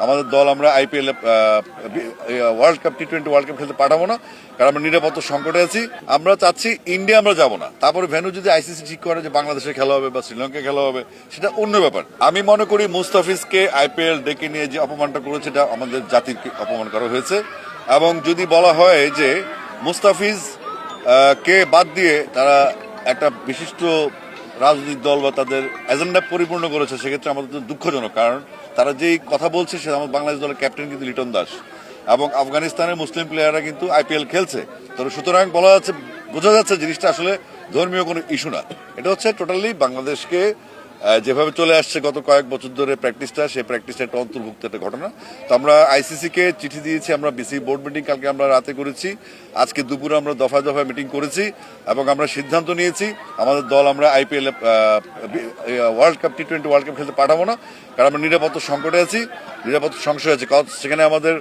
আমাদের দল আমরা আইপিএল ওয়ার্ল্ড কাপ টি-20 ওয়ার্ল্ড কাপ খেলতে পাঠাবো না, কারণ আমরা নিরাপত্তা সংকটে আছি। আমরা চাচ্ছি ইন্ডিয়া আমরা যাব না, তারপরে ভেন্যু যদি আইসিসি ঠিক করে যে বাংলাদেশে খেলা হবে বা শ্রীলঙ্কায় খেলা হবে সেটা অন্য ব্যাপার। আমি মনে করি মুস্তাফিজকে আইপিএল ডেকে নিয়ে যে অপমানটা করেছে এটা আমাদের জাতির অপমান করা হয়েছে। এবং যদি বলা হয় যে মুস্তাফিজ কে বাদ দিয়ে তারা একটা বিশিষ্ট রাজনৈতিক দল বা তাদের এজেন্ডা পরিপূর্ণ করেছে, সেক্ষেত্রে আমাদের জন্য দুঃখজনক। কারণ তারা যেই কথা বলছে সে আমাদের বাংলাদেশ দলের ক্যাপ্টেন কিন্তু লিটন দাস, এবং আফগানিস্তানের মুসলিম প্লেয়াররা কিন্তু আইপিএল খেলছে। তো সুতরাং বলা যাচ্ছে, বোঝা যাচ্ছে জিনিসটা আসলে ধর্মীয় কোনো ইস্যু না, এটা হচ্ছে টোটালি বাংলাদেশকে যেভাবে চলে আসছে গত কয়েক বছর ধরে প্র্যাকটিসটা, সেই প্র্যাকটিসটা একটা অন্তর্ভুক্ত একটা ঘটনা। তো আমরা আইসিসিকে চিঠি দিয়েছি, আমরা বিসি বোর্ড মিটিং কালকে আমরা রাতে করেছি, আজকে দুপুরে আমরা দফায় দফায় মিটিং করেছি, এবং আমরা সিদ্ধান্ত নিয়েছি আমাদের দল আমরা আইপিএল ওয়ার্ল্ড কাপ টি-20 ওয়ার্ল্ড কাপ খেলতে পাঠাবো না, কারণ আমরা নিরাপত্তা সংকটে আছি, নিরাপত্তা সংশয় আছে। সেখানে আমাদের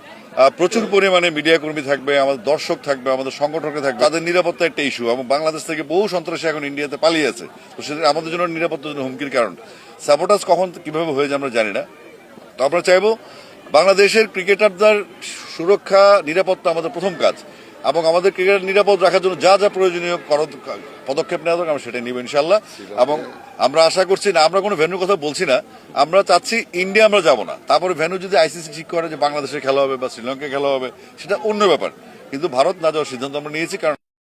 প্রচুর পরিমাণে মিডিয়া কর্মী থাকবে, আমাদের দর্শক থাকবে, আমাদের সংগঠকরা থাকবে, তাদের নিরাপত্তা একটা ইস্যু। এবং বাংলাদেশ থেকে বহু সন্ত্রাসী এখন ইন্ডিয়াতে পালিয়ে আছে, তো সেটা আমাদের জন্য নিরাপত্তার জন্য হুমকির কারণ। সাপোর্টার্স কখন কিভাবে হয়ে যায় আমরা জানি না। তো আমরা চাইবো বাংলাদেশের ক্রিকেটারদের সুরক্ষা নিরাপত্তা আমাদের প্রথম কাজ, এবং আমাদের ক্রিকেট নিরাপদ রাখার জন্য যা যা প্রয়োজনীয় পদক্ষেপ নেওয়া দরকার আমরা সেটাই নিব ইনশাল্লাহ। এবং আমরা আশা করছি না, আমরা কোনো ভেন্যুর কথা বলছি না, আমরা চাচ্ছি ইন্ডিয়া আমরা যাব না, তারপরে ভেন্যু যদি আইসিসি ঠিক করে যে বাংলাদেশে খেলা হবে বা শ্রীলঙ্কায় খেলা হবে সেটা অন্য ব্যাপার। কিন্তু ভারত না যাওয়ার সিদ্ধান্ত আমরা নিয়েছি, কারণ